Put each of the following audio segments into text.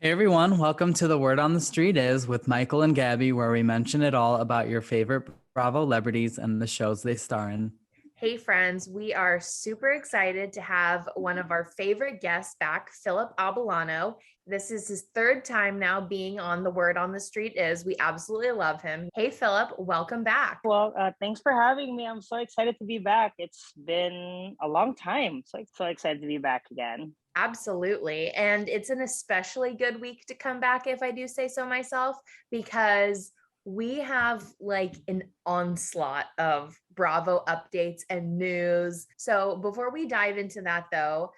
Hey everyone, welcome to The Word on the Street Is with Michael and Gabby, where we mention it all about your favorite Bravo celebrities and the shows they star in. Hey friends, we are super excited to have one of our favorite guests back, Philip Abellana. This is his third time now being on The Word on the Street Is. We absolutely love him. Hey Philip, welcome back. Thanks for having me. I'm so excited to be back. It's been a long time. So excited to be back again. Absolutely. And it's an especially good week to come back, if I do say so myself, because we have like an onslaught of Bravo updates and news. So before we dive into that, though,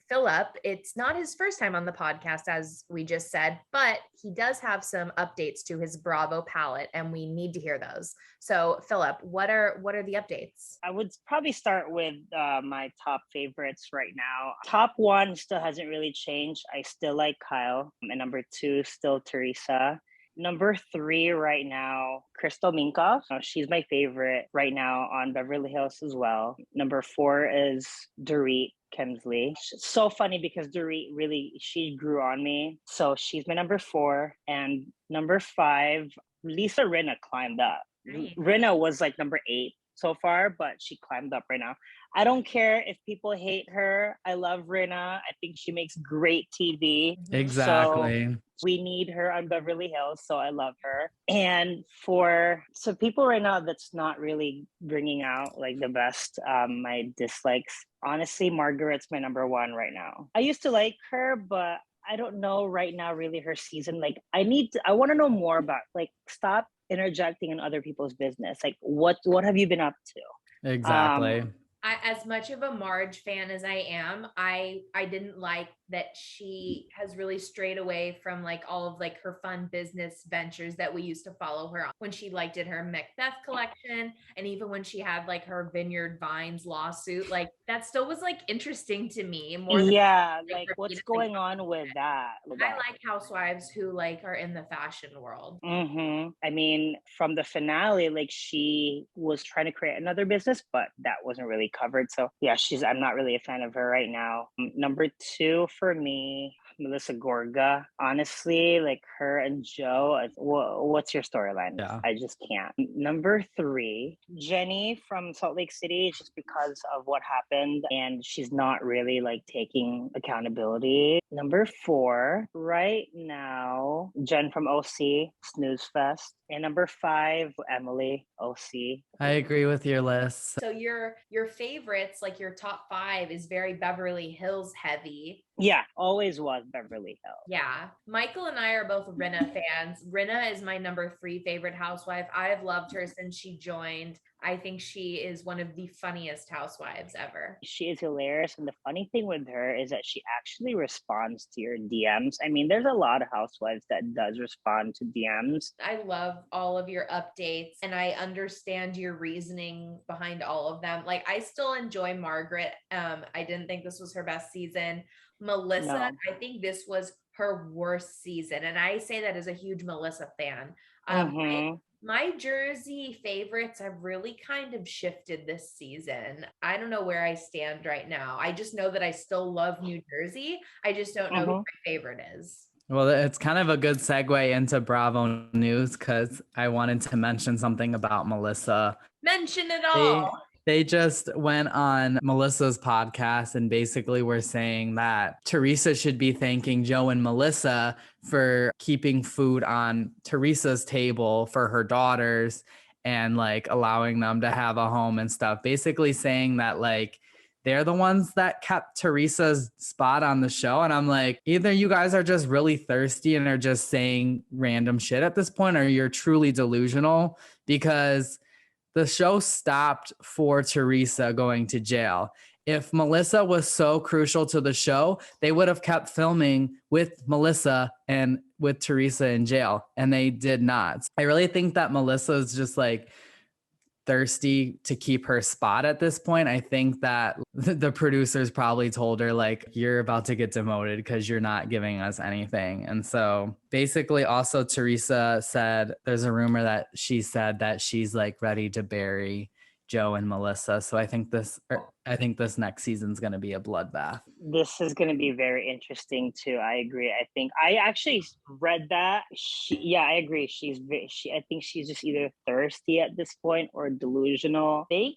Philip, it's not his first time on the podcast, as we just said, but he does have some updates to his Bravo palette, and we need to hear those. So, Philip, what are the updates? I would probably start with my top favorites right now. Top one still hasn't really changed. I still like Kyle. And number two, still Teresa. Number three right now, Crystal Minkoff. She's my favorite right now on Beverly Hills as well. Number four is Dorit Kemsley. It's so funny because Dorit really, she grew on me. So she's my number four. And number five, Lisa Rinna climbed up. Nice. Rinna was like number eight so far, but she climbed up right now. I don't care if people hate her. I love Rinna. I think she makes great TV. Exactly. So we need her on Beverly Hills, so I love her. And for people right now that's not really bringing out like the best, my dislikes. Honestly, Margaret's my number one right now. I used to like her, but I don't know right now really her season. Like I want to know more about, like, stop interjecting in other people's business. Like what have you been up to? Exactly. As much of a Marge fan as I am, I didn't like that she has really strayed away from like all of like her fun business ventures that we used to follow her on when she like did her Macbeth collection, and even when she had like her Vineyard Vines lawsuit. Like that still was like interesting to me more than Like what's going on with that? I like housewives who like are in the fashion world. I mean, from the finale, like she was trying to create another business, but that wasn't really covered. So yeah, I'm not really a fan of her right now. Number two for me, Melissa Gorga. Honestly, like her and Joe, what's your storyline? Yeah. I just can't. Number three, Jenny from Salt Lake City, just because of what happened, and she's not really like taking accountability. Number four, right now, Jen from OC, Snooze Fest. And number five, Emily, OC. I agree with your list. So your favorites, like your top five, is very Beverly Hills heavy. Yeah, always was Beverly Hills. Yeah. Michael and I are both Rinna fans. Rinna is my number three favorite housewife. I have loved her since she joined. I think she is one of the funniest housewives ever. She is hilarious. And the funny thing with her is that she actually responds to your DMs. I mean, there's a lot of housewives that does respond to DMs. I love all of your updates and I understand your reasoning behind all of them. Like I still enjoy Margaret. I didn't think this was her best season. Melissa, No. I think this was her worst season. And I say that as a huge Melissa fan. My Jersey favorites have really kind of shifted this season. I don't know where I stand right now. I just know that I still love New Jersey. I just don't know who my favorite is. Well, it's kind of a good segue into Bravo news because I wanted to mention something about Melissa. Mention it all. They just went on Melissa's podcast and basically were saying that Teresa should be thanking Joe and Melissa for keeping food on Teresa's table for her daughters and like allowing them to have a home and stuff. Basically saying that like they're the ones that kept Teresa's spot on the show. And I'm like, either you guys are just really thirsty and are just saying random shit at this point, or you're truly delusional, because the show stopped for Teresa going to jail. If Melissa was so crucial to the show, they would have kept filming with Melissa and with Teresa in jail, and they did not. I really think that Melissa is just like thirsty to keep her spot at this point. I think that the producers probably told her like, you're about to get demoted because you're not giving us anything. And so basically also Teresa said, there's a rumor that she said that she's like ready to bury Joe and Melissa. So I think this next season's going to be a bloodbath. This is going to be very interesting too. I agree. I think I actually read that. I agree. I think she's just either thirsty at this point or delusional. They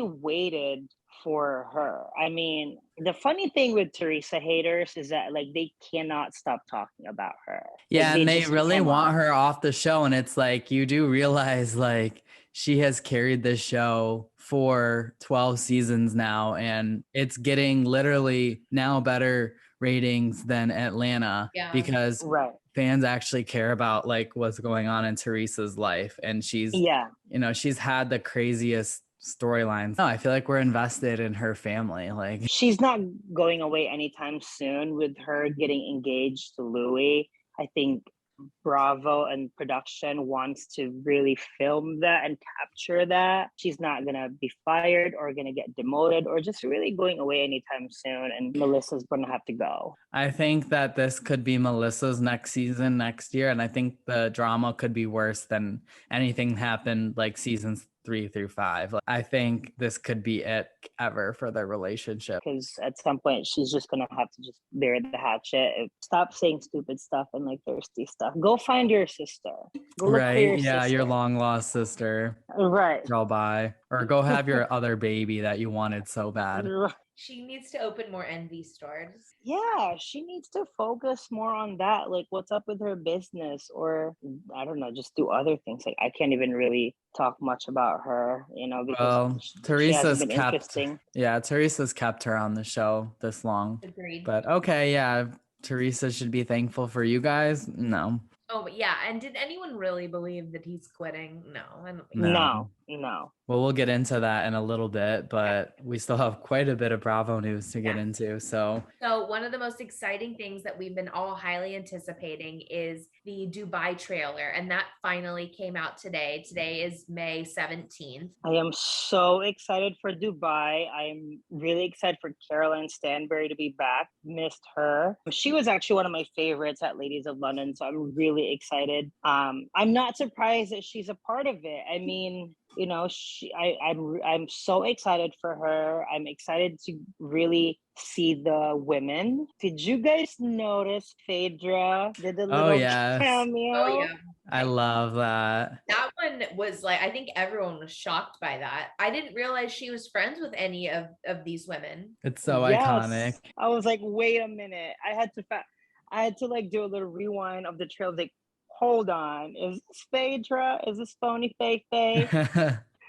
waited for her. I mean, the funny thing with Teresa haters is that like they cannot stop talking about her. Yeah, Like, and they really want her off the show. And it's like, you do realize like she has carried this show for 12 seasons now, and it's getting literally now better ratings than Atlanta because fans actually care about like what's going on in Teresa's life. And she's had the craziest storylines. No, I feel like we're invested in her family. Like, she's not going away anytime soon with her getting engaged to Louis. I think Bravo and production wants to really film that and capture that. She's not gonna be fired or gonna get demoted or just really going away anytime soon, and Melissa's gonna have to go. I think that this could be Melissa's next season next year, and I think the drama could be worse than anything happened like seasons 3 through 5. Like, I think this could be it ever for their relationship. Because at some point she's just gonna have to just bury the hatchet. Stop saying stupid stuff and like thirsty stuff. Go find your sister. Go look for your sister. Your long lost sister. Right. Girl, bye. Or go have your other baby that you wanted so bad. She needs to open more Envy stores. Yeah, she needs to focus more on that. Like, what's up with her business? Or, I don't know, just do other things. Like, I can't even really talk much about her, because Teresa's been interesting. Yeah, Teresa's kept her on the show this long. Agreed. But okay, yeah, Teresa should be thankful for you guys. No. Oh, but yeah. And did anyone really believe that he's quitting? No, I don't think No. Well, we'll get into that in a little bit, but we still have quite a bit of Bravo news to get into. So one of the most exciting things that we've been all highly anticipating is the Dubai trailer. And that finally came out today. Today is May 17th. I am so excited for Dubai. I'm really excited for Caroline Stanbury to be back. Missed her. She was actually one of my favorites at Ladies of London. So I'm really excited. I'm not surprised that she's a part of it. I mean, I'm so excited for her. I'm excited to really see the women. Did you guys notice Phaedra did a little cameo? Oh yeah. I love that. That one was like, I think everyone was shocked by that. I didn't realize she was friends with any of these women. It's so iconic. I was like, wait a minute. I had to like do a little rewind of the trail. Like, hold on, is this Phaedra? Is this phony fake?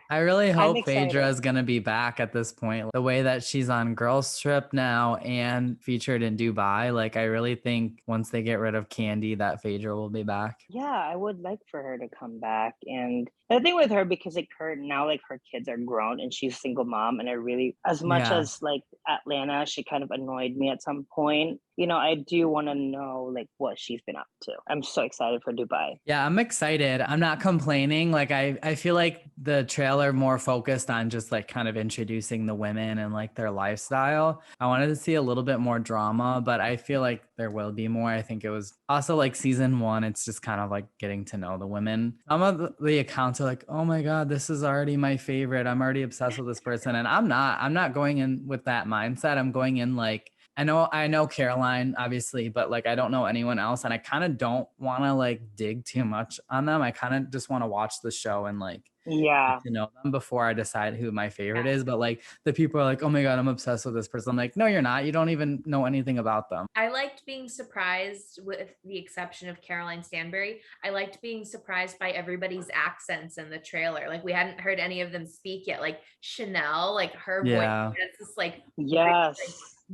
I really hope Phaedra is going to be back at this point. The way that she's on Girls Trip now and featured in Dubai, like I really think once they get rid of Candy, that Phaedra will be back. Yeah, I would like for her to come back. And the thing with her, because like her kids are grown and she's a single mom, and I really, as much as like Atlanta, she kind of annoyed me at some point. I do want to know like what she's been up to. I'm so excited for Dubai. Yeah, I'm excited. I'm not complaining. Like I feel like the trailer more focused on just like kind of introducing the women and like their lifestyle. I wanted to see a little bit more drama, but I feel like there will be more. I think it was also like season 1. It's just kind of like getting to know the women. Some of the accounts are like, oh my God, this is already my favorite. I'm already obsessed with this person. And I'm not going in with that mindset. I'm going in like, I know Caroline, obviously, but like I don't know anyone else, and I kind of don't want to like dig too much on them. I kind of just want to watch the show and like get to know them before I decide who my favorite is. But like the people are like, oh my God, I'm obsessed with this person. I'm like, no, you're not. You don't even know anything about them. I liked being surprised, with the exception of Caroline Stanbury. I liked being surprised by everybody's accents in the trailer. Like we hadn't heard any of them speak yet. Like Chanel, like her voice has this like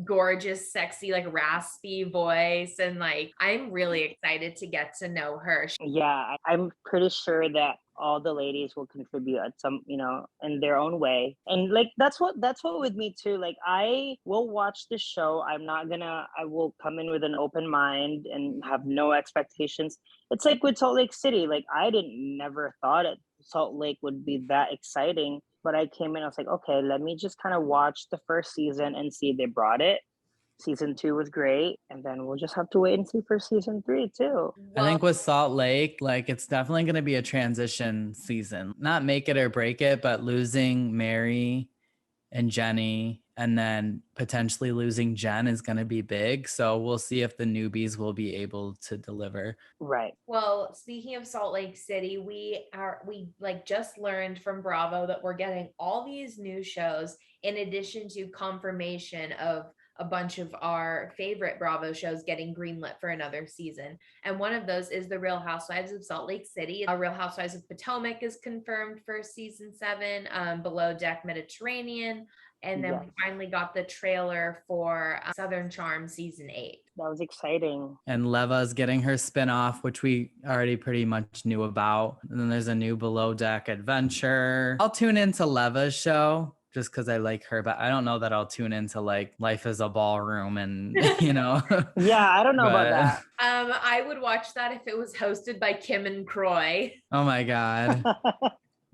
gorgeous, sexy, like raspy voice, and like I'm really excited to get to know her. Yeah, I'm pretty sure that all the ladies will contribute at some, in their own way. And like that's what with me too. Like I will watch the show. I will come in with an open mind and have no expectations. It's like with Salt Lake City. Like I never thought Salt Lake would be that exciting. But I came in, I was like, okay, let me just kind of watch the first season and see if they brought it. Season 2 was great, and then we'll just have to wait and see for season 3 too. I think with Salt Lake, like it's definitely going to be a transition season. Not make it or break it, but losing Mary and Jenny and then potentially losing Jen is going to be big. So we'll see if the newbies will be able to deliver. Right. Well, speaking of Salt Lake City, we like just learned from Bravo that we're getting all these new shows in addition to confirmation of a bunch of our favorite Bravo shows getting greenlit for another season. And one of those is The Real Housewives of Salt Lake City. Real Housewives of Potomac is confirmed for season 7, Below Deck Mediterranean. And then we finally got the trailer for Southern Charm season 8. That was exciting. And Leva's getting her spinoff, which we already pretty much knew about. And then there's a new Below Deck adventure. I'll tune into Leva's show just because I like her, but I don't know that I'll tune into like Life is a Ballroom and, you know. Yeah, I don't know about that. I would watch that if it was hosted by Kim and Croy. Oh my God.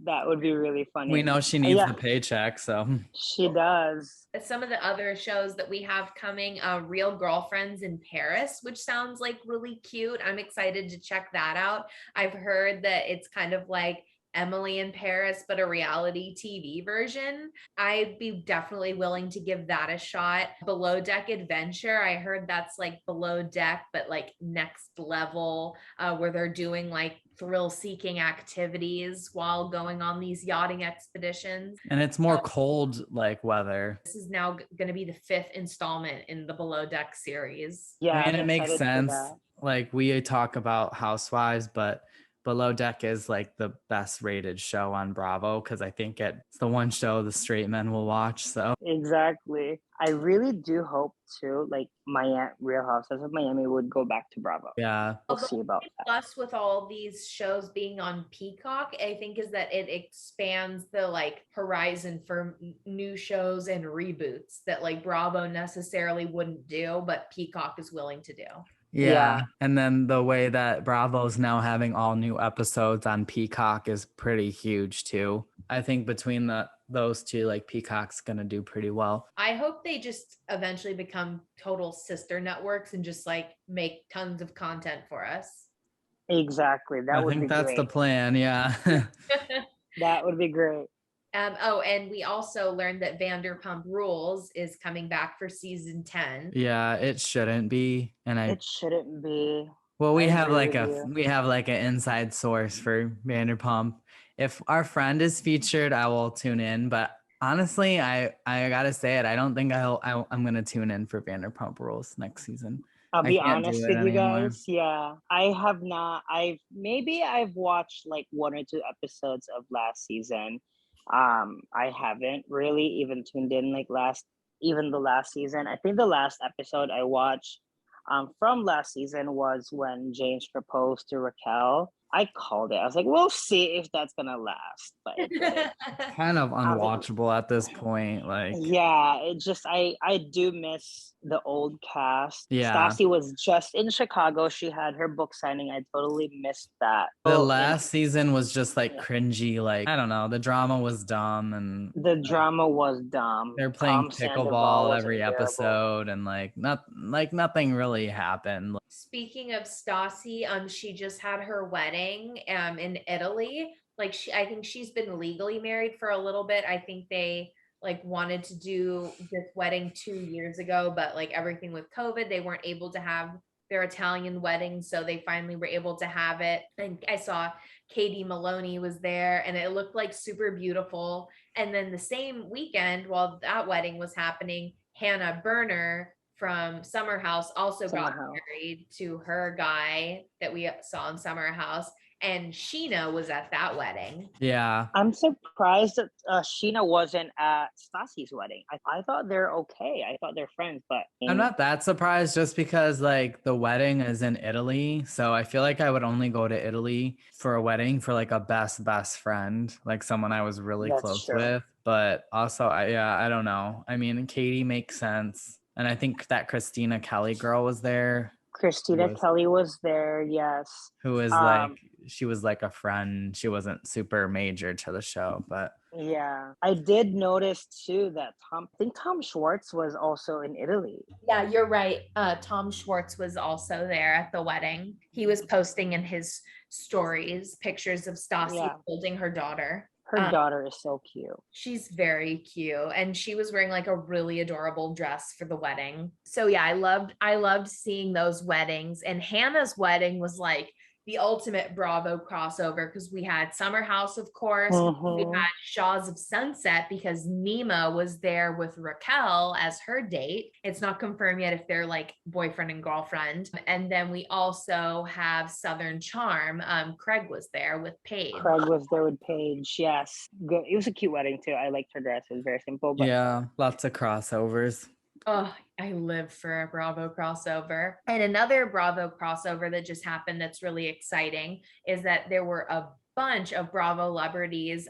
That would be really funny. We know she needs the paycheck, so. She does. Some of the other shows that we have coming, Real Girlfriends in Paris, which sounds like really cute. I'm excited to check that out. I've heard that it's kind of like Emily in Paris, but a reality TV version. I'd be definitely willing to give that a shot. Below Deck Adventure, I heard that's like Below Deck, but like next level, where they're doing like thrill-seeking activities while going on these yachting expeditions. And it's more cold like weather. This is now going to be the 5th installment in the Below Deck series. Yeah, and it makes sense. Like we talk about Housewives, but Below Deck is like the best rated show on Bravo because I think it's the one show the straight men will watch. So exactly. I really do hope too, like Real Housewives of Miami would go back to Bravo. Yeah. We'll see about that. Plus with all these shows being on Peacock, I think is that it expands the like horizon for new shows and reboots that like Bravo necessarily wouldn't do, but Peacock is willing to do. Yeah. And then the way that Bravo's now having all new episodes on Peacock is pretty huge too. I think between those two, like Peacock's going to do pretty well. I hope they just eventually become total sister networks and just like make tons of content for us. Exactly. I think that's the plan. Yeah. That would be great. And we also learned that Vanderpump Rules is coming back for season 10. Yeah, it shouldn't be. It shouldn't be. Well, we have like an inside source for Vanderpump. If our friend is featured, I will tune in. But honestly, I gotta say it. I don't think I'm gonna tune in for Vanderpump Rules next season. I'll be honest with you guys. Yeah, I have not. I've watched like 1 or 2 episodes of last season. I haven't really even tuned in like the last season. I think the last episode I watched from last season was when James proposed to Raquel. I called it. I was like, we'll see if that's gonna last. But kind of unwatchable at this point. Like, yeah, it just I do miss the old cast. Yeah, Stassi was just in Chicago. She had her book signing. I totally missed that. The last season was just like cringy. Like, I don't know. The drama was dumb, and they're playing pickleball every episode, and nothing really happened. Speaking of Stassi, she just had her wedding in Italy. Like I think she's been legally married for a little bit. I think they like wanted to do this wedding 2 years ago, but like everything with COVID, they weren't able to have their Italian wedding. So they finally were able to have it. And I saw Katie Maloney was there and it looked like super beautiful. And then the same weekend while that wedding was happening, Hannah Berner from Summer House also got married to her guy that we saw in Summer House. And Sheena was at that wedding. Yeah. I'm surprised that Sheena wasn't at Stassi's wedding. I thought they're okay. I thought they're friends, but I'm not that surprised just because like the wedding is in Italy. So I feel like I would only go to Italy for a wedding for like a best friend, like someone I was really close with. But also, I don't know. I mean, Katie makes sense. And I think that Christina Kelly girl was there. Kelly was there, yes. Who was like, she was like a friend. She wasn't super major to the show, but Yeah, I did notice too that I think Tom Schwartz was also in Italy. Yeah, you're right. Tom Schwartz was also there at the wedding. He was posting in his stories pictures of Stassi Yeah, holding her daughter. her daughter is so cute. She's very cute, and she was wearing like a really adorable dress for the wedding. So yeah, I loved seeing those weddings. And Hannah's wedding was like the ultimate Bravo crossover because we had Summer House, of course. We Mm-hmm. had Shaws of Sunset because Nima was there with Raquel as her date. It's not confirmed yet if they're like boyfriend and girlfriend. And then we also have Southern Charm. Craig was there with Paige. Craig was there with Paige. Yes, good. It was a cute wedding too. I liked her dress. It was very simple, but Yeah, lots of crossovers. Oh, I live for a Bravo crossover. And another Bravo crossover that just happened that's really exciting is that there were a bunch of Bravo celebrities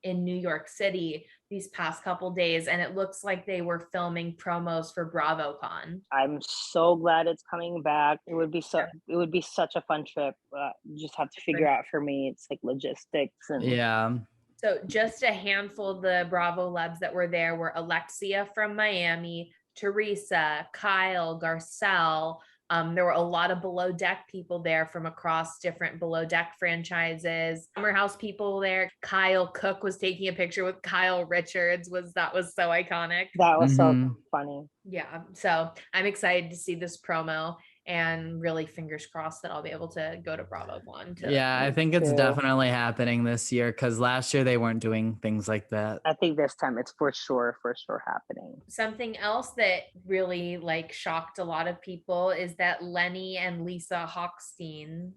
in New York City these past couple days, and it looks like they were filming promos for BravoCon. I'm so glad it's coming back. It would be such a fun trip. You just have to figure out for me. It's like logistics and Yeah. So just a handful of the Bravolebs that were there were Alexia from Miami, Teresa, Kyle, Garcelle. There were a lot of Below Deck people there from across different Below Deck franchises. Summer House people there. Kyle Cook was taking a picture with Kyle Richards. That was so iconic. that was so Mhm. funny. Yeah. So I'm excited to see this promo and really fingers crossed that I'll be able to go to BravoCon. Yeah, I think it's too. definitely happening this year because last year they weren't doing things like that. I think this time it's for sure happening. Something else that really like shocked a lot of people is that Lenny and Lisa Hochstein,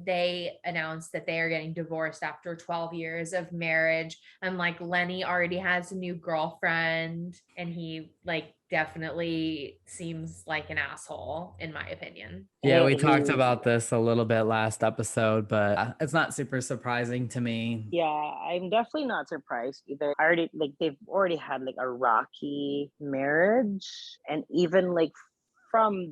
they announced that they are getting divorced after 12 years of marriage. And like Lenny already has a new girlfriend, and he like definitely seems like an asshole, in my opinion. Yeah, we He- talked about this a little bit last episode, but it's not super surprising to me. Yeah, I'm definitely not surprised either. They've already had like a rocky marriage, and even like from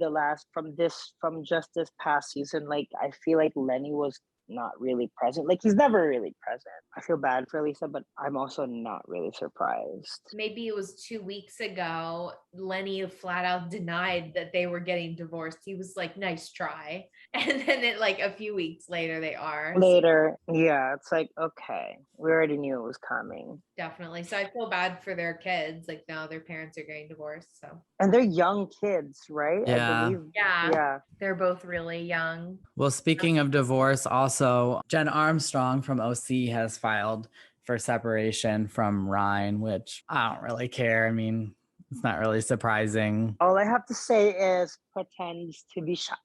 just this past season, like I feel like Lenny was not really present. Like he's never really present. I feel bad for Lisa, but I'm also not really surprised. Maybe it was 2 weeks ago, Lenny flat out denied that they were getting divorced. He was like, nice try. And then like a few weeks later, they are. Later, yeah, it's like, okay, we already knew it was coming. Definitely. So I feel bad for their kids. Like now their parents are getting divorced. So And they're young kids, right? Yeah. I believe. yeah, Yeah. they're both really young. Well, speaking of divorce, also Jen Armstrong from OC has filed for separation from Ryan, which I don't really care. I mean, it's not really surprising. All I have to say is pretends to be shocked.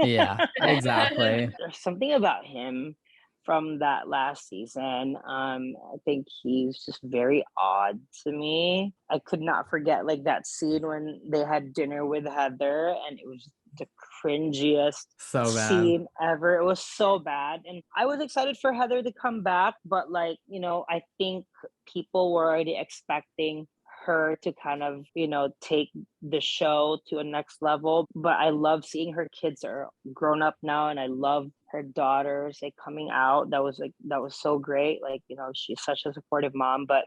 Yeah, exactly. There's something about him from that last season. I think he's just very odd to me. I could not forget like that scene when they had dinner with Heather, and it was the cringiest So bad. scene ever. It was so bad. And I was excited for Heather to come back, but like, I think people were already expecting her to kind of, take the show to a next level. But I love seeing her kids are grown up now, and I love her daughters like coming out. That was so great. Like, she's such a supportive mom. But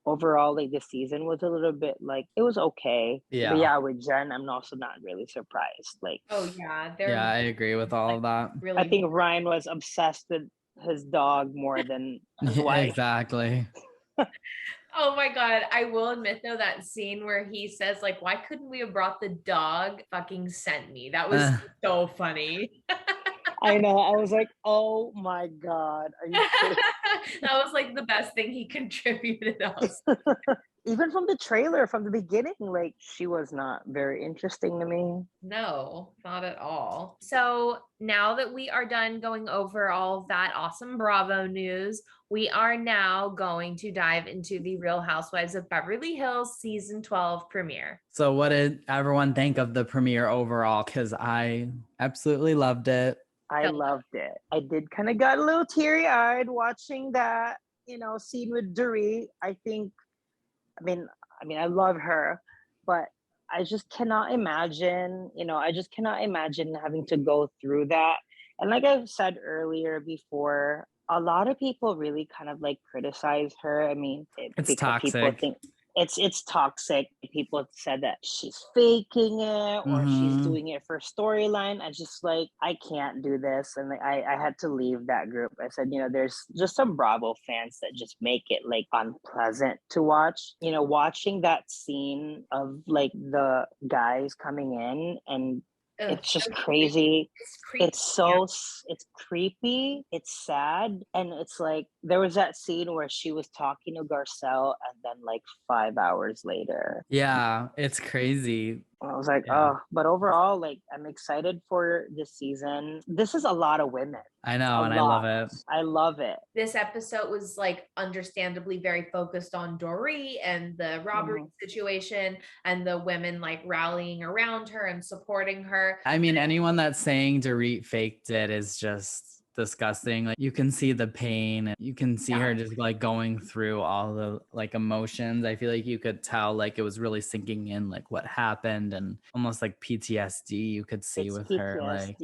overall, like the season was a little bit like it was okay. Yeah. But yeah, with Jen, I'm also not really surprised. Like, Oh yeah, Yeah, I agree with all of that. really. I think Ryan was obsessed with his dog more than his wife. Exactly. Oh my God. I will admit though, that scene where he says like, why couldn't we have brought the dog, fucking sent me. That was so funny. I know. I was like, oh my God. Are you kidding? That was like the best thing he contributed else. Even from the trailer, from the beginning, like she was not very interesting to me. No, not at all. So now that we are done going over all of that awesome Bravo news, we are now going to dive into the Real Housewives of Beverly Hills season 12 premiere. So what did everyone think of the premiere overall? Because I absolutely loved it. I loved it. I did kind of got a little teary-eyed watching that, scene with Dorit. I mean, I love her, but I just cannot imagine, having to go through that And like I've said earlier before, a lot of people really kind of like criticize her. I mean, It's because people toxic. think it's toxic. People said that she's faking it or she's Mm-hmm. doing it for storyline. I just like I can't do this, and like, I had to leave that group. I said, there's just some Bravo fans that just make it like unpleasant to watch. Watching that scene of like the guys coming in and Ugh, it's just so creepy. crazy. It's creepy. It's creepy, it's sad, and it's like there was that scene where she was talking to Garcelle and then like 5 hours later. Yeah, it's crazy. I was like, Yeah. oh, but overall, like I'm excited for this season. This is a lot of women. I know, A and I love lot. it. I love it. This episode was like understandably very focused on Dorit and the robbery situation and the women like rallying around her and supporting her. I mean, anyone that's saying Dorit faked it is just disgusting. Like you can see the pain and you can see her just like going through all the like emotions. I feel like you could tell like it was really sinking in like what happened and almost like PTSD you could see It's with PTSD. her. Like,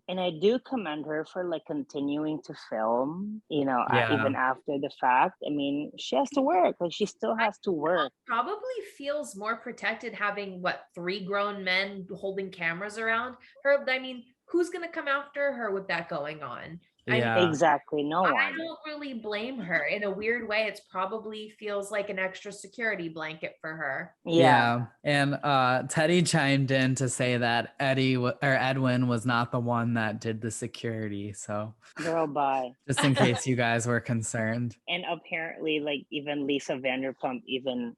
and I do commend her for like continuing to film, yeah. even after the fact. I mean, she has to work. Like she still has to work. Probably feels more protected having 3 grown men holding cameras around her. I mean, who's gonna come after her with that going on? Yeah. Exactly. No I one. don't really blame her. In a weird way, it's probably feels like an extra security blanket for her. Yeah. And Teddy chimed in to say that Edwin was not the one that did the security. So Girl, bye. just in case you guys were concerned. And apparently, like even Lisa Vanderpump, even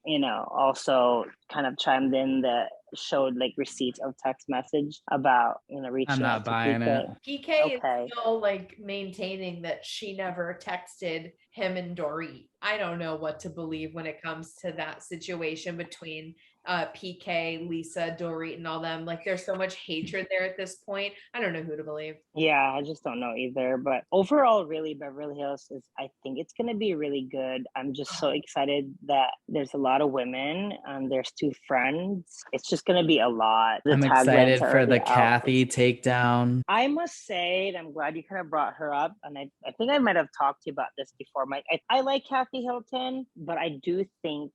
also kind of chimed in that showed like receipts of text message about reaching I'm not out to buying it. PK Okay. is still like maintaining that she never texted him and Dorit. I don't know what to believe when it comes to that situation between PK, Lisa, Dorit, and all them. Like there's so much hatred there at this point. I don't know who to believe. Yeah, I just don't know either. But overall, really, Beverly Hills I think it's going to be really good. I'm just so excited that there's a lot of women and there's 2 friends. It's just going to be a lot. I'm excited for the Kathy takedown. I must say, and I'm glad you kind of brought her up. And I think I might have talked to you about this before, Mike. I like Kathy Hilton, but I do think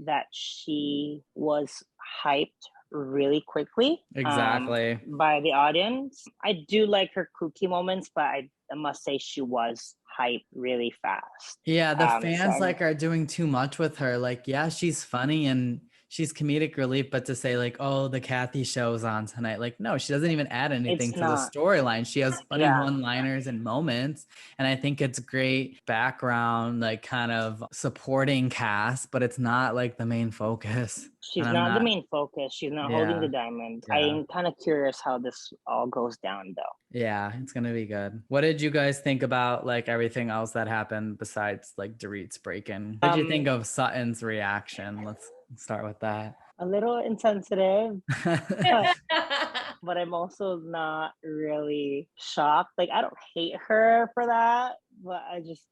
that she was hyped really quickly Exactly. by the audience. I do like her kooky moments, but I must say she was hyped really fast. Yeah, the fans are doing too much with her. Like, yeah, she's funny and she's comedic relief, but to say like, oh, the Kathy show's on tonight, like, no, she doesn't even add anything to the storyline. She has funny one-liners and moments, and I think it's great background, like kind of supporting cast, but it's not like the main focus. She's not the main focus. She's not holding the diamond. Yeah. I'm kind of curious how this all goes down, though. Yeah, it's gonna be good. What did you guys think about like everything else that happened besides like Dorit's break-in? What did you think of Sutton's reaction? Let's start with that. A little insensitive, but I'm also not really shocked. Like I don't hate her for that, but I just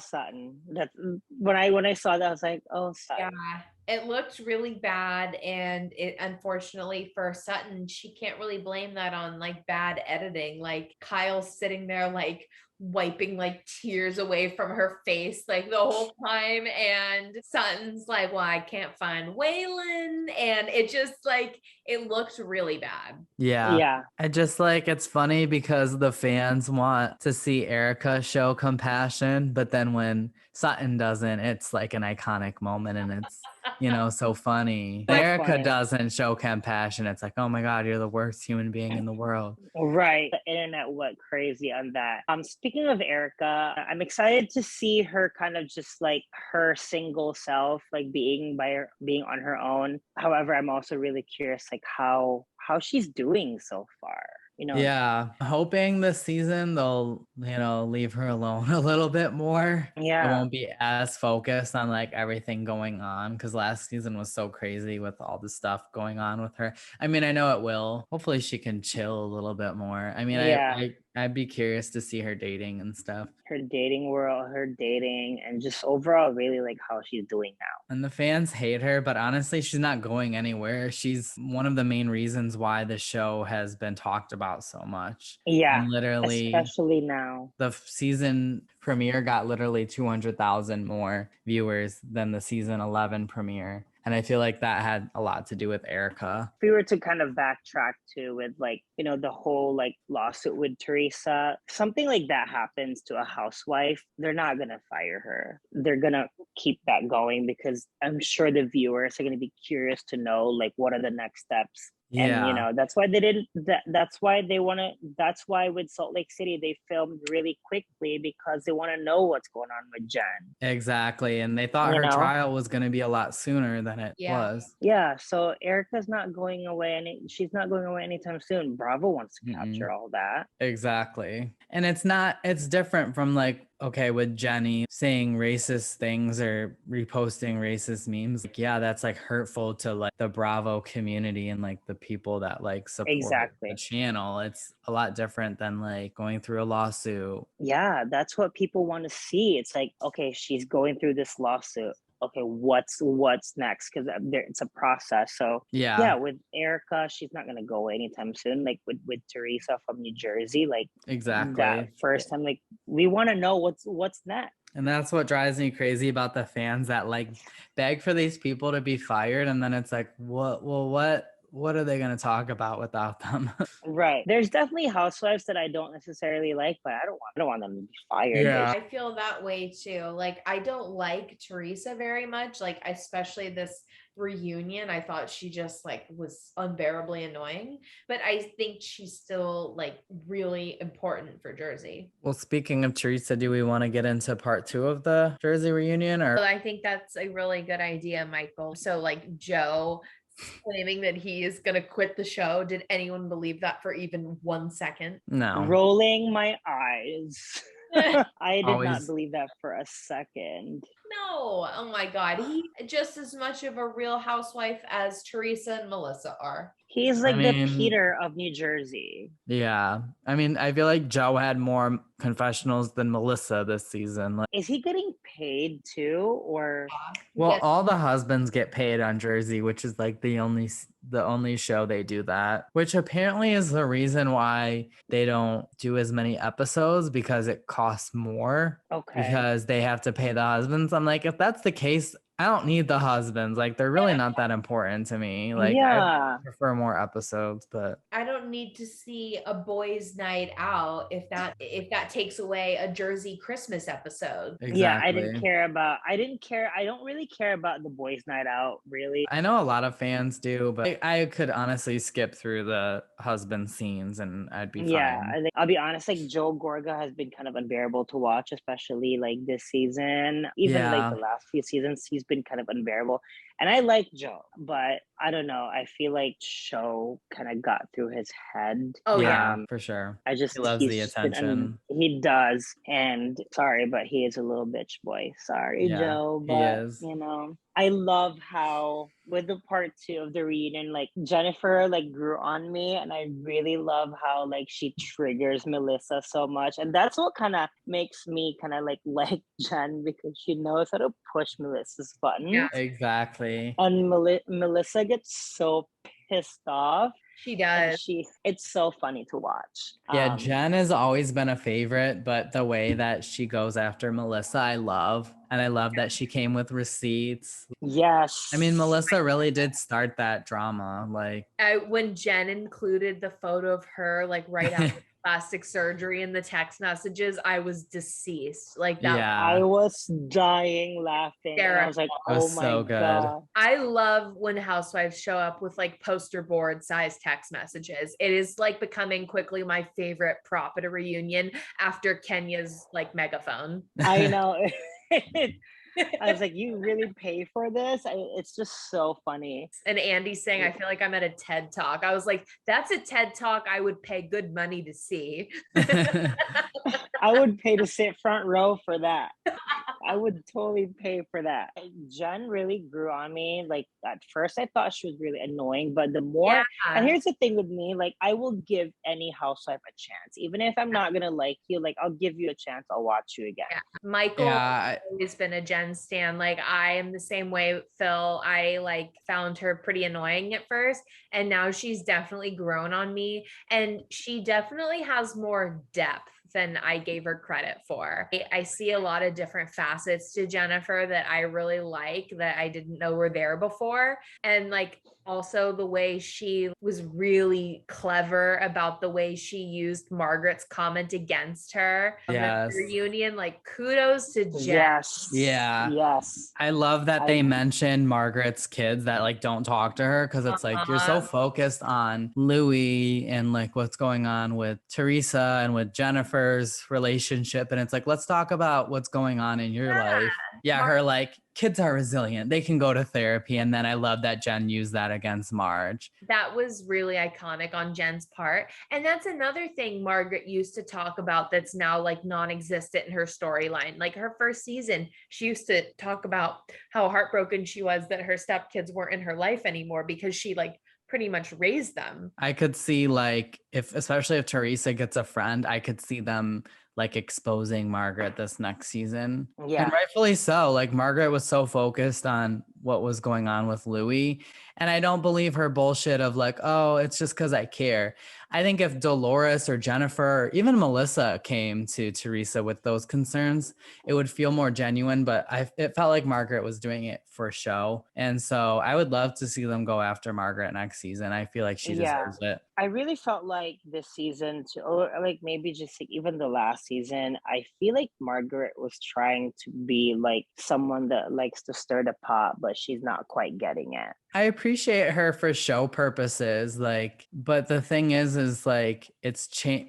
Sutton. That's when I saw that I was like, oh Sutton. Yeah. It looked really bad, and it unfortunately for Sutton, she can't really blame that on like bad editing. Like Kyle's sitting there like wiping like tears away from her face like the whole time, and Sutton's like, well, I can't find Waylon, and it just like it looked really bad. Yeah. I just like it's funny because the fans want to see Erica show compassion, but then when Sutton doesn't, it's like an iconic moment and it's so funny. Erica doesn't show compassion. It's like, oh my God, you're the worst human being in the world. Right. The internet went crazy on that. Speaking of Erica, I'm excited to see her kind of just like her single self, like being on her own. However, I'm also really curious like how she's doing so far. Yeah, hoping this season they'll leave her alone a little bit more. It won't be as focused on like everything going on, because last season was so crazy with all the stuff going on with her. I mean, I know it will. Hopefully she can chill a little bit more. I mean, I'd be curious to see her dating and stuff. Her dating world, her dating, and just overall really like how she's doing now. And the fans hate her, but honestly, she's not going anywhere. She's one of the main reasons why the show has been talked about so much. Yeah, And literally, especially now. the season premiere got literally 200,000 more viewers than the season 11 premiere. And I feel like that had a lot to do with Erica. If we were to kind of backtrack to with like, you know, the whole like lawsuit with Teresa, something like that happens to a housewife, they're not going to fire her. They're going to keep that going because I'm sure the viewers are going to be curious to know like what are the next steps. Yeah. And, you know, that's why they didn't, that's why they want to, that's why with Salt Lake City, they filmed really quickly because they want to know what's going on with Jen. Exactly. And they thought her trial was going to be a lot sooner than it was. Yeah. So Erica's not going away and she's not going away anytime soon. Bravo wants to capture all that. Exactly. And it's different from like, okay, with Jenny saying racist things or reposting racist memes. Like, yeah, that's like hurtful to like the Bravo community and like the people that like support the channel. It's a lot different than like going through a lawsuit. Yeah, that's what people want to see. It's like, okay, she's going through this lawsuit. Okay, what's next? Because it's a process. So yeah, with Erica, she's not gonna go anytime soon. Like with Teresa from New Jersey, like exactly that first time, like we want to know what's next. And that's what drives me crazy about the fans that like beg for these people to be fired, and then it's like, what are they going to talk about without them? Right. There's definitely housewives that I don't necessarily like, but I don't want them to be fired. Yeah. I feel that way too. Like I don't like Teresa very much. Like especially this reunion, I thought she just like was unbearably annoying, but I think she's still like really important for Jersey. Well, speaking of Teresa, do we want to get into part 2 of the Jersey reunion? Or I think that's a really good idea, Michael. So like Joe claiming that he is going to quit the show. Did anyone believe that for even 1 second? No. Rolling my eyes. I did not believe that for a second. No. Oh my God. He just as much of a real housewife as Teresa and Melissa are. He's like the Peter of New Jersey. Yeah. I mean, I feel like Joe had more confessionals than Melissa this season. Like, is he getting paid too? Or well, all the husbands get paid on Jersey, which is like the only show they do that, which apparently is the reason why they don't do as many episodes, because it costs more. Okay. Because they have to pay the husbands. I'm like, if that's the case, I don't need the husbands. Like, they're really not that important to me. Like, I prefer more episodes, but I don't need to see a boys' night out if that takes away a Jersey Christmas episode. Exactly. Yeah, I don't really care about the boys' night out, really. I know a lot of fans do, but I could honestly skip through the husband scenes and I'd be fine. Yeah, I think I'll be honest, like Joe Gorga has been kind of unbearable to watch, especially like this season. Even like the last few seasons, he's been kind of unbearable. And I like Joe, but I don't know. I feel like show kind of got through his head. Oh yeah, for sure. He loves the attention. He does. And sorry, but he is a little bitch boy. Sorry, Joe. But, he is. You know, I love how with the part 2 of the reunion, like Jennifer like grew on me, and I really love how like she triggers Melissa so much, and that's what kind of makes me kind of like Jen, because she knows how to push Melissa's buttons. Yeah, exactly. And Melissa gets so pissed off. She does. It's so funny to watch. Yeah, Jen has always been a favorite, but the way that she goes after Melissa, I love. And I love that she came with receipts. Yes. I mean, Melissa really did start that drama. Like, when Jen included the photo of her, like right after plastic surgery in the text messages, I was deceased. Like that. Yeah. I was dying laughing. And I was like, oh my so good. God. I love when housewives show up with like poster board size text messages. It is like becoming quickly my favorite prop at a reunion after Kenya's like megaphone. I know. I was like, you really pay for this? It's just so funny. And Andy's saying, I feel like I'm at a TED Talk. I was like, that's a TED Talk I would pay good money to see. I would pay to sit front row for that. I would totally pay for that. Jen really grew on me. Like at first I thought she was really annoying, but the more, and here's the thing with me, like I will give any housewife a chance. Even if I'm not gonna like you, like I'll give you a chance, I'll watch you again. Yeah. Michael has always been a Jen stan. Like I am the same way, Phil. I like found her pretty annoying at first, and now she's definitely grown on me, and she definitely has more depth than I gave her credit for. I see a lot of different facets to Jennifer that I really like that I didn't know were there before. And like also the way she was really clever about the way she used Margaret's comment against her on the reunion. Like kudos to Jen. Yes. Yeah. Yes. I love that they mentioned Margaret's kids that like don't talk to her, because it's like you're so focused on Louis and like what's going on with Teresa and with Jennifer's relationship, and it's like, let's talk about what's going on in your life. Yeah, her like kids are resilient, they can go to therapy. And then I love that Jen used that against Marge. That was really iconic on Jen's part. And that's another thing Margaret used to talk about that's now like non-existent in her storyline. Like her first season, she used to talk about how heartbroken she was that her stepkids weren't in her life anymore because she like pretty much raised them. I could see like especially if Teresa gets a friend, I could see them like exposing Margaret this next season. Yeah. And rightfully so. Like Margaret was so focused on what was going on with Louis. And I don't believe her bullshit of like, oh, it's just because I care. I think if Dolores or Jennifer or even Melissa came to Teresa with those concerns, it would feel more genuine. But it felt like Margaret was doing it for show. And so I would love to see them go after Margaret next season. I feel like she deserves it. I really felt like this season, or like maybe just like even the last season, I feel like Margaret was trying to be like someone that likes to stir the pot, but she's not quite getting it. I appreciate her for show purposes, like, but the thing is like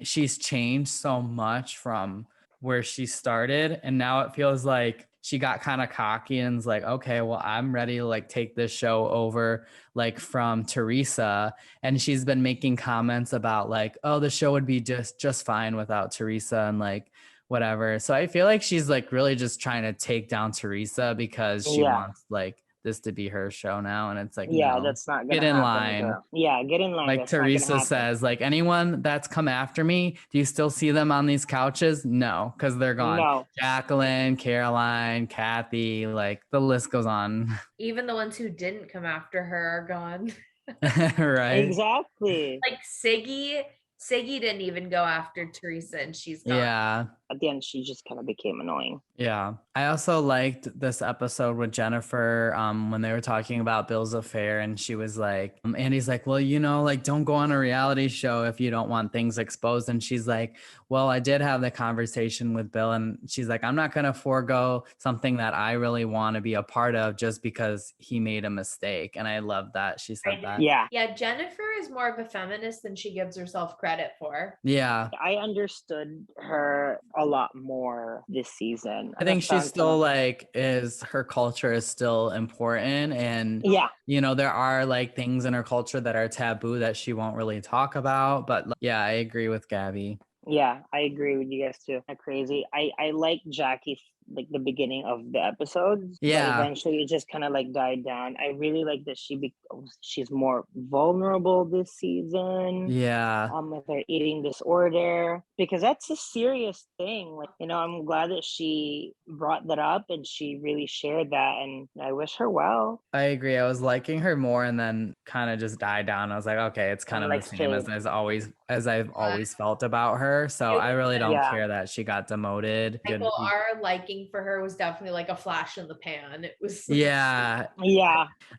she's changed so much from where she started, and now it feels like she got kind of cocky and is like, okay, well, I'm ready to like take this show over, like from Teresa. And she's been making comments about like, oh, the show would be just fine without Teresa and like whatever. So I feel like she's like really just trying to take down Teresa because she wants like this to be her show now. And it's like, no, that's not gonna get in happen, line. girl. Yeah, get in line. Like That's Teresa says, like anyone that's come after me, do you still see them on these couches? No, because they're gone. No. Jacqueline, Caroline, Kathy, like the list goes on. Even the ones who didn't come after her are gone. Right. Exactly. Like Siggy didn't even go after Teresa, and she's gone. Yeah. At the end, she just kind of became annoying. Yeah. I also liked this episode with Jennifer when they were talking about Bill's affair, and she was like, Andy's like, well, you know, like don't go on a reality show if you don't want things exposed. And she's like, well, I did have the conversation with Bill, and she's like, I'm not going to forego something that I really want to be a part of just because he made a mistake. And I love that she said that. Yeah. Yeah, Jennifer is more of a feminist than she gives herself credit for. Yeah. I understood her a lot more this season. I think she's still like her culture is still important, and you know, there are like things in her culture that are taboo that she won't really talk about. But yeah, I agree with Gabby. Yeah, I agree with you guys too. Crazy. I like Jackie like the beginning of the episodes. Yeah. But eventually it just kind of like died down. I really like that she's more vulnerable this season. Yeah. With her eating disorder, because that's a serious thing. Like, you know, I'm glad that she brought that up and she really shared that, and I wish her well. I agree. I was liking her more, and then kind of just died down. I was like, okay, it's kind of the same as I've always felt about her. So I really don't care that she got demoted. Michael, our liking for her was definitely like a flash in the pan. It was yeah.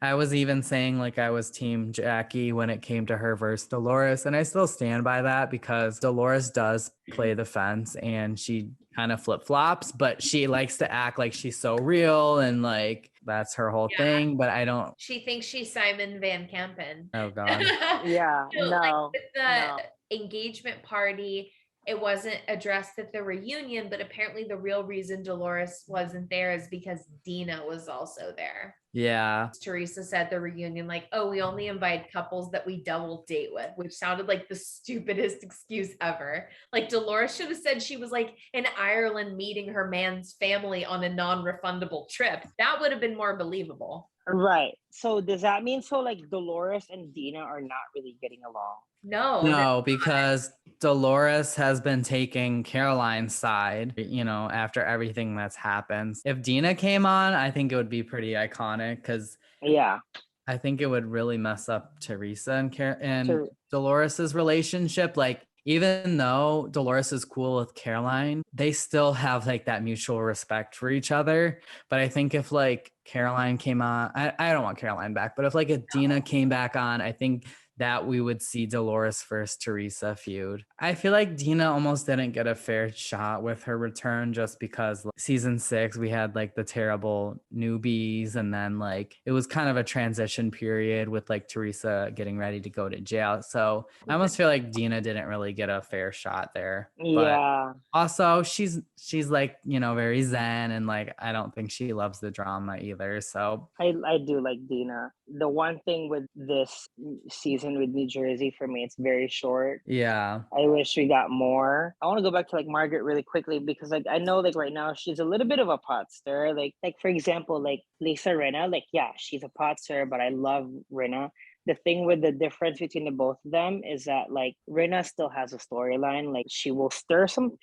I was even saying like I was team Jackie when it came to her versus Dolores, and I still stand by that because Dolores does play the fence and she kind of flip-flops, but she likes to act like she's so real and like that's her whole thing. But I don't. She thinks she's Simon Van Kempen. Oh God. Like with the engagement party, it wasn't addressed at the reunion, but apparently the real reason Dolores wasn't there is because Dina was also there. Yeah. Teresa said at the reunion, like, oh, we only invite couples that we double date with, which sounded like the stupidest excuse ever. Like Dolores should have said she was like in Ireland meeting her man's family on a non-refundable trip. That would have been more believable. Right. So does that mean like Dolores and Dina are not really getting along? No, because Dolores has been taking Caroline's side, after everything that's happened. If Dina came on, I think it would be pretty iconic because yeah, I think it would really mess up Teresa and Ter- Dolores's relationship. Like, even though Dolores is cool with Caroline, they still have like that mutual respect for each other. But I think if like Caroline came on, I don't want Caroline back, but if Dina came back on, I think that we would see Dolores versus Teresa feud. I feel like Dina almost didn't get a fair shot with her return just because season 6, we had like the terrible newbies. And then like it was kind of a transition period with like Teresa getting ready to go to jail. So I almost feel like Dina didn't really get a fair shot there. yeah. But also she's like, very zen, and like I don't think she loves the drama either. So I do like Dina. The one thing with this season with New Jersey, for me, it's very short. Yeah. I wish we got more. I want to go back to like Margaret really quickly because like I know like right now she's a little bit of a pot stir. Like for example, like Lisa Rinna, like yeah, she's a pot stir, but I love Rinna. The thing with the difference between the both of them is that like Rinna still has a storyline. Like she'll stir some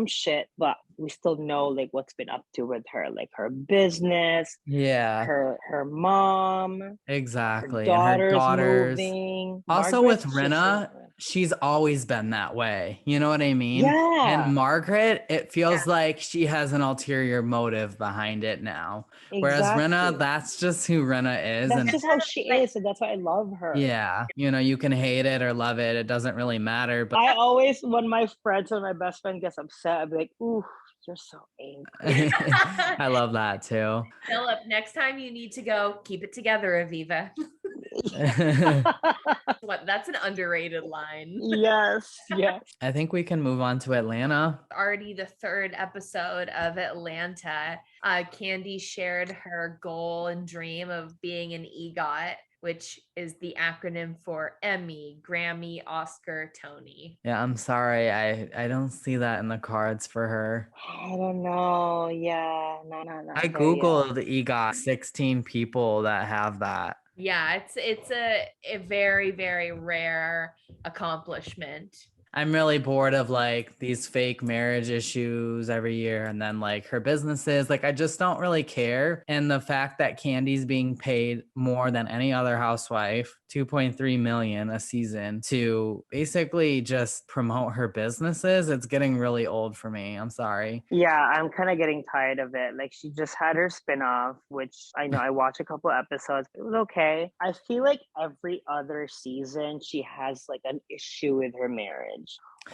shit, but we still know like what's been up to with her, like her business, Yeah. her mom, Exactly. her And her daughters. moving. Also with Margaret's Rinna, she's always been that way. You know what I mean? Yeah. And Margaret, it feels like she has an ulterior motive behind it now. Whereas Rinna, that's just who Rinna is. That's just how she is, and that's why I love her. Yeah. You can hate it or love it. It doesn't really matter. But I always, when my best friend gets upset, I'm like, ooh, you're so angry. I love that too. Philip, next time you need to go, keep it together, Aviva. That's an underrated line. Yes. I think we can move on to Atlanta. Already the 3rd episode of Atlanta. Candy shared her goal and dream of being an EGOT, which is the acronym for Emmy, Grammy, Oscar, Tony. Yeah, I'm sorry. I don't see that in the cards for her. I don't know. Yeah, no. I Googled EGOT, 16 people that have that. Yeah, it's a very, very rare accomplishment. I'm really bored of like these fake marriage issues every year, and then like her businesses. Like I just don't really care. And the fact that Candy's being paid more than any other housewife, 2.3 million a season, to basically just promote her businesses, it's getting really old for me. I'm sorry. Yeah, I'm kind of getting tired of it. Like she just had her spinoff, which I know I watched a couple episodes. It was okay. I feel like every other season she has like an issue with her marriage,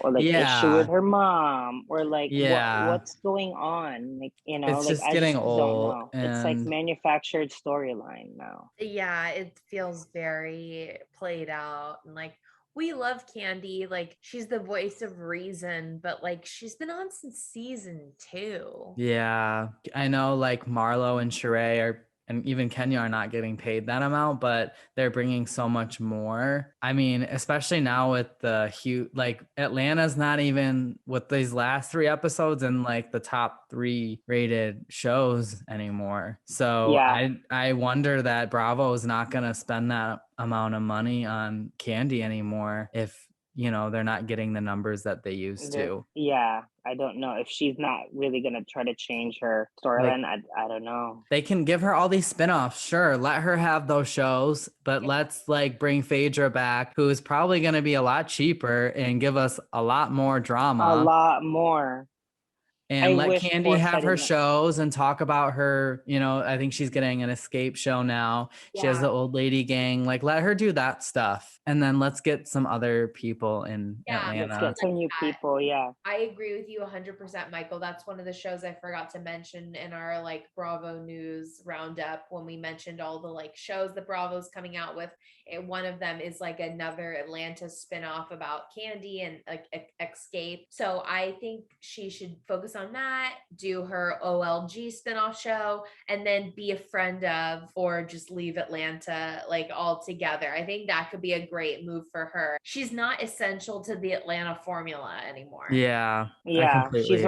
or like issue with her mom, or like what's going on, like it's like just I getting just old, don't know. It's like manufactured storyline now. Yeah, it feels very played out, and like we love Candy, like she's the voice of reason, but like she's been on since season 2. Yeah, I know like Marlo and Sheree and even Kenya are not getting paid that amount, but they're bringing so much more. I mean, especially now with the huge, like Atlanta's not even with these last 3 episodes in like the top 3 rated shows anymore. So I wonder that Bravo is not going to spend that amount of money on Candy anymore if they're not getting the numbers that they used to. Yeah, I don't know if she's not really gonna try to change her storyline. I don't know. They can give her all these spinoffs, sure. Let her have those shows, but let's like bring Phaedra back, who is probably going to be a lot cheaper and give us a lot more drama. A lot more. And let Candy have her shows and talk about her, I think she's getting an escape show now. She has the old lady gang. Like, let her do that stuff. And then let's get some other people in Atlanta. Let's get some new people, I agree with you 100%, Michael. That's one of the shows I forgot to mention in our like Bravo News roundup when we mentioned all the like shows that Bravo's coming out with. one of them is like another Atlanta spinoff about Candy and like Escape. So I think she should focus on that, do her OLG spinoff show, and then be a friend of, or just leave Atlanta like altogether. I think that could be a great move for her. She's not essential to the Atlanta formula anymore. Yeah. I Yeah, completely agree.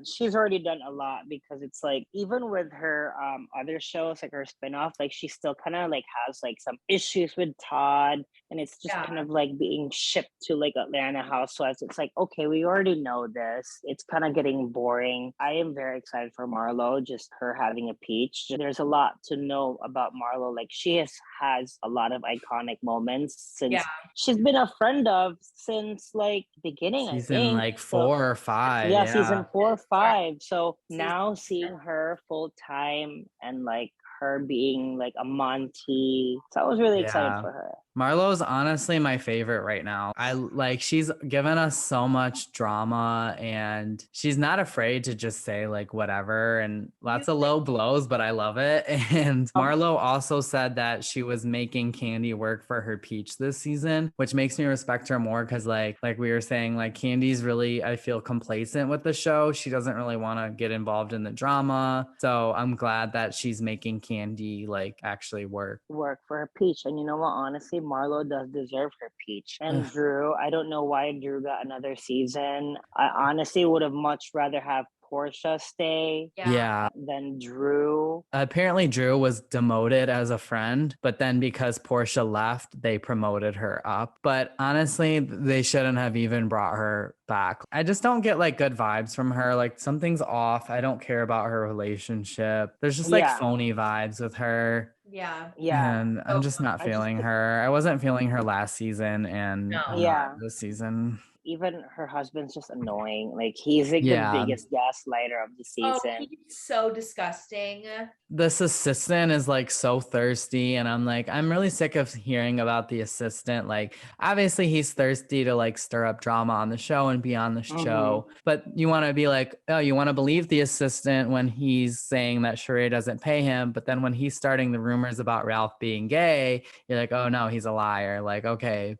she's already done a lot, because it's like even with her other shows, like her spinoff, like she still kind of like has like some issues with Todd, and it's just kind of like being shipped to like Atlanta Housewives. It's like, okay, we already know this. It's kind of getting boring. I am very excited for Marlo, just her having a peach. There's a lot to know about Marlo. Like she has a lot of iconic moments since she's been a friend of since like beginning, I Season think. like 4 or 5. Yeah, season 4 or 5. So Season now 4. seeing her full time and like her being like a Monty. So I was really excited for her. Marlo's honestly my favorite right now. I like, she's given us so much drama, and she's not afraid to just say like whatever, and lots of low blows, but I love it. And Marlo also said that she was making Candy work for her peach this season, which makes me respect her more, because like we were saying, like Candy's really, I feel, complacent with the show. She doesn't really want to get involved in the drama. So I'm glad that she's making Candy like actually work for her peach. And you know what, honestly, Marlo does deserve her peach. And Drew, I don't know why Drew got another season. I honestly would have much rather have Portia stay than Drew. Apparently Drew was demoted as a friend, but then because Portia left, they promoted her up. But honestly, they shouldn't have even brought her back. I just don't get like good vibes from her. Like something's off. I don't care about her relationship. There's just like phony vibes with her. Yeah. And I'm just not feeling her. I wasn't feeling her last season, and I'm not this season. Even her husband's just annoying. Like he's like the biggest gaslighter of the season. Oh, he's so disgusting. This assistant is like so thirsty, and I'm like, I'm really sick of hearing about the assistant. Like obviously he's thirsty to like stir up drama on the show and be on the show, but you want to be like, oh, you want to believe the assistant when he's saying that Sheree doesn't pay him, but then when he's starting the rumors about Ralph being gay, you're like, oh no, he's a liar. Like, okay,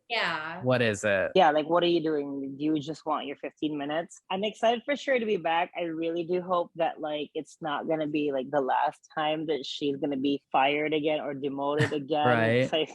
what is it? Yeah, like what are you doing? Do you just want your 15 minutes? I'm excited for Sheree to be back. I really do hope that like it's not gonna be like the last time that she's gonna be fired again or demoted again. Right. Like,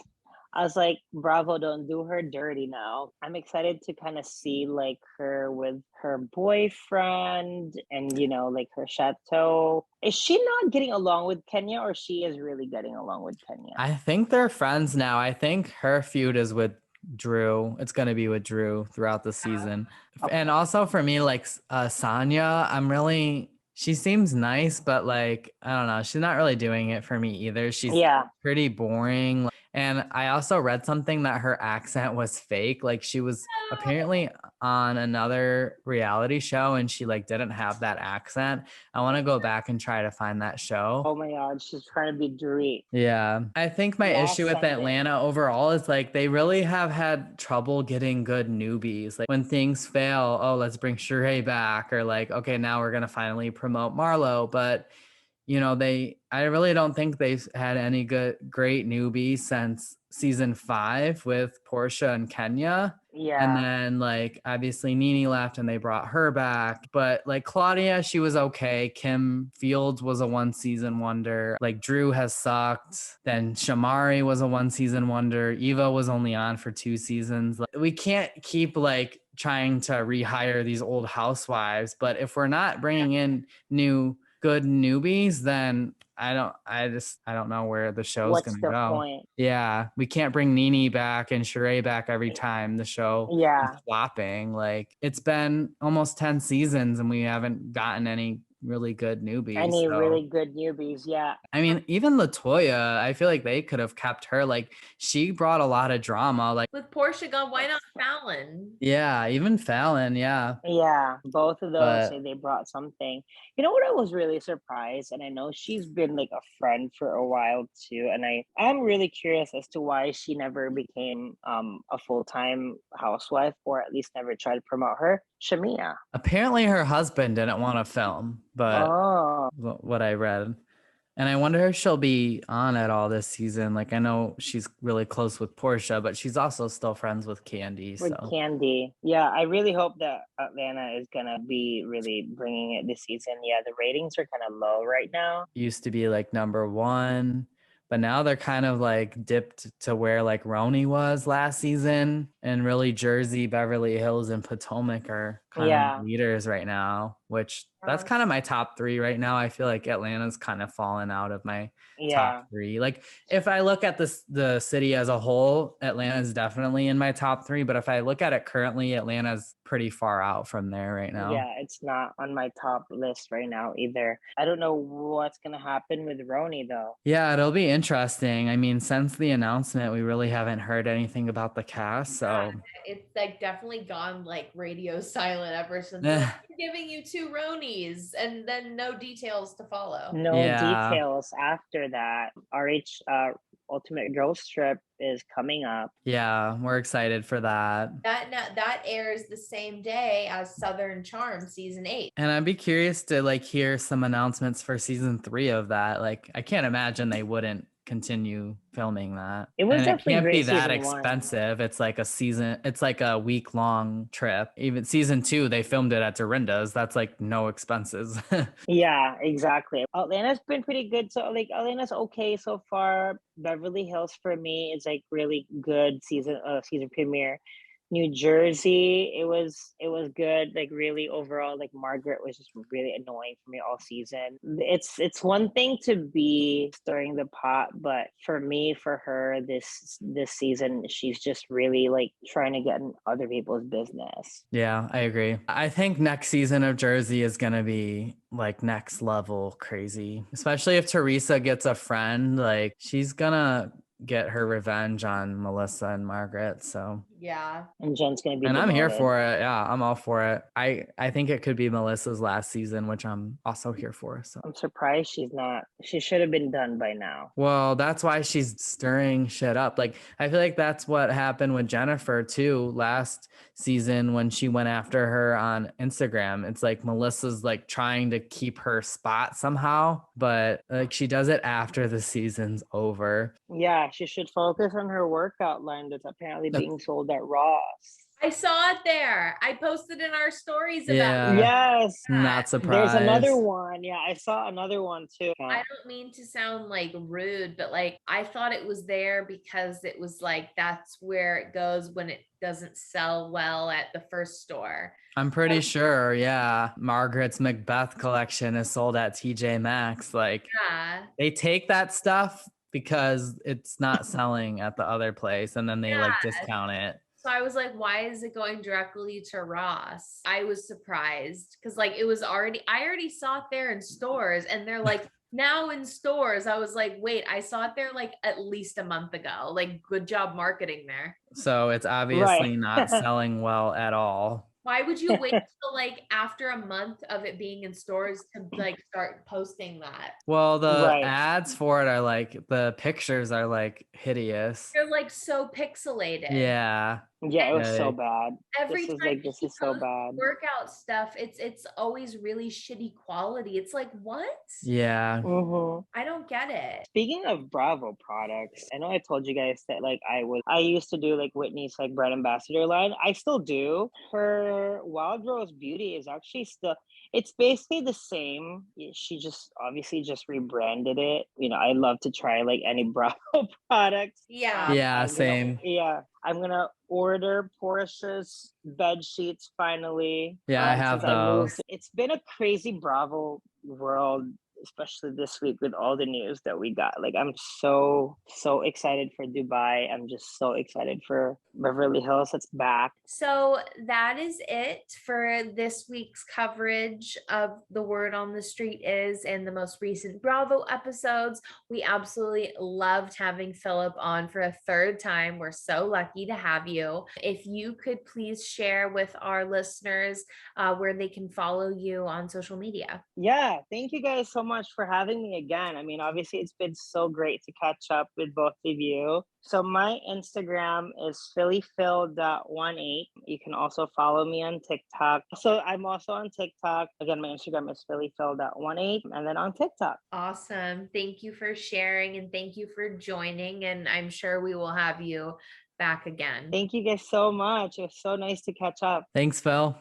I was like, Bravo, don't do her dirty now. I'm excited to kind of see like her with her boyfriend and, you know, like her chateau. Is she not getting along with Kenya, or she is really getting along with Kenya? I think they're friends now. I think her feud is with Drew. It's going to be with Drew throughout the season. And also for me, like Sanya, she seems nice, but like, I don't know, she's not really doing it for me either. She's pretty boring. And I also read something that her accent was fake. Like she was apparently on another reality show and she like didn't have that accent. I want to go back and try to find that show. Oh my God, she's trying to be Dorit. Yeah. I think my issue with Atlanta overall is like they really have had trouble getting good newbies. Like when things fail, oh, let's bring Sheree back, or like, okay, now we're going to finally promote Marlo. But you know, I really don't think they've had any great newbies since season 5 with Portia and Kenya. Yeah. And then like obviously Nene left and they brought her back. But like Claudia, she was okay. Kim Fields was a 1-season wonder. Like Drew has sucked. Then Shamari was a 1-season wonder. Eva was only on for 2 seasons. Like, we can't keep like trying to rehire these old housewives. But if we're not bringing in good newbies, then I don't know where the show's gonna go. What's the point? Yeah, we can't bring Nene back and Sheree back every time the show is flopping. Like it's been almost 10 seasons and we haven't gotten any really good newbies. Really good newbies, yeah. I mean, even Latoya, I feel like they could have kept her. Like she brought a lot of drama. Like with Portia gone, why not Fallon? Yeah, even Fallon, yeah. Yeah, both of those say they brought something. You know what, I was really surprised, and I know she's been like a friend for a while too, and I'm really curious as to why she never became a full-time housewife, or at least never tried to promote her. Shamia. Apparently her husband didn't want to film, but what I read. And I wonder if she'll be on at all this season. Like, I know she's really close with Portia, but she's also still friends with Candy. With So Candy. Yeah, I really hope that Atlanta is gonna be really bringing it this season. Yeah, the ratings are kind of low right now. used to be like number one, but now they're kind of like dipped to where like RHONJ was last season, and really Jersey, Beverly Hills, and Potomac are kind Yeah. of leaders right now, which that's kind of my top three right now. I feel like Atlanta's kind of fallen out of my Yeah. top three. Like if I look at the city as a whole, Atlanta's definitely in my top three, but if I look at it currently, Atlanta's pretty far out from there right now. Yeah, it's not on my top list right now either. I don't know what's gonna happen with RHONJ though. Yeah, it'll be interesting. I mean, since the announcement, we really haven't heard anything about the cast. So It's like definitely gone like radio silent ever since like, we're giving you 2 Ronies and then no details to follow. No Yeah. details after that. RH Ultimate Girls Trip is coming up. Yeah, we're excited for that. That airs the same day as Southern Charm season 8. And I'd be curious to like hear some announcements for season 3 of that. Like, I can't imagine they wouldn't continue filming that. It was And it definitely can't be great that season 1. expensive. It's like a season, it's like a week-long trip. Even season 2, they filmed it at Dorinda's. That's like no expenses. Yeah, exactly. Atlanta's been pretty good. So like Atlanta's okay so far. Beverly Hills for me is like really good season premiere. New Jersey, it was good. Like really overall, like Margaret was just really annoying for me all season. It's one thing to be stirring the pot, but for me, for her this season, she's just really like trying to get in other people's business. Yeah, I agree. I think next season of Jersey is going to be like next level crazy, especially if Teresa gets a friend. Like she's going to get her revenge on Melissa and Margaret. So yeah, and Jen's gonna be and I'm here demoted. for it. Yeah, I'm all for it. I think it could be Melissa's last season, which I'm also here for. So I'm surprised she's not. She should have been done by now. well, that's why she's stirring shit up. Like I feel like that's what happened with Jennifer too last season when she went after her on Instagram. It's like Melissa's like trying to keep her spot somehow, but like she does it after the season's over. Yeah, she should focus on her workout line that's apparently being sold at Ross. I saw it there. I posted in our stories about Yeah. it. Yes. Not surprised. There's another one. Yeah, I saw another one too. I don't mean to sound like rude, but like I thought it was there because it was like that's where it goes when it doesn't sell well at the first store. I'm pretty sure, yeah. Margaret's Macbeth collection is sold at TJ Maxx. Like Yeah. they take that stuff because it's not selling at the other place and then they like discount it. So I was like, why is it going directly to Ross? I was surprised because like it was I already saw it there in stores and they're like now in stores. I was like, wait, I saw it there like at least a month ago. Like good job marketing there. So it's obviously not selling well at all. Why would you wait till like after a month of it being in stores to like start posting that? Well, the ads for it are like the pictures are like hideous. They're like so pixelated. Yeah. Yeah, it was so bad. Every time this is so bad. Workout stuff, it's always really shitty quality. It's like what? Yeah. I don't get it. Speaking of Bravo products, I know I told you guys that like I used to do like Whitney's like brand ambassador line. I still do. Her Wild Rose Beauty is actually still. It's basically the same. She just obviously just rebranded it. You know, I love to try like any Bravo products. Yeah. Yeah, same. I'm gonna order Portia's bed sheets finally. Yeah, I have those. It's been a crazy Bravo world, especially this week with all the news that we got. Like I'm so excited for Dubai. I'm just so excited for Beverly Hills. It's back. So that is it for this week's coverage of The Word on the Street Is and the most recent Bravo episodes. We absolutely loved having Philip on for a third time. We're so lucky to have you. If you could please share with our listeners where they can follow you on social media. Yeah, thank you guys so much for having me again. I mean, obviously, it's been so great to catch up with both of you. So my Instagram is phillyphil.18. You can also follow me on TikTok. So I'm also on TikTok. Again, my Instagram is phillyphil.18 and then on TikTok. Awesome. Thank you for sharing and thank you for joining. And I'm sure we will have you back again. Thank you guys so much. It was so nice to catch up. Thanks, Phil.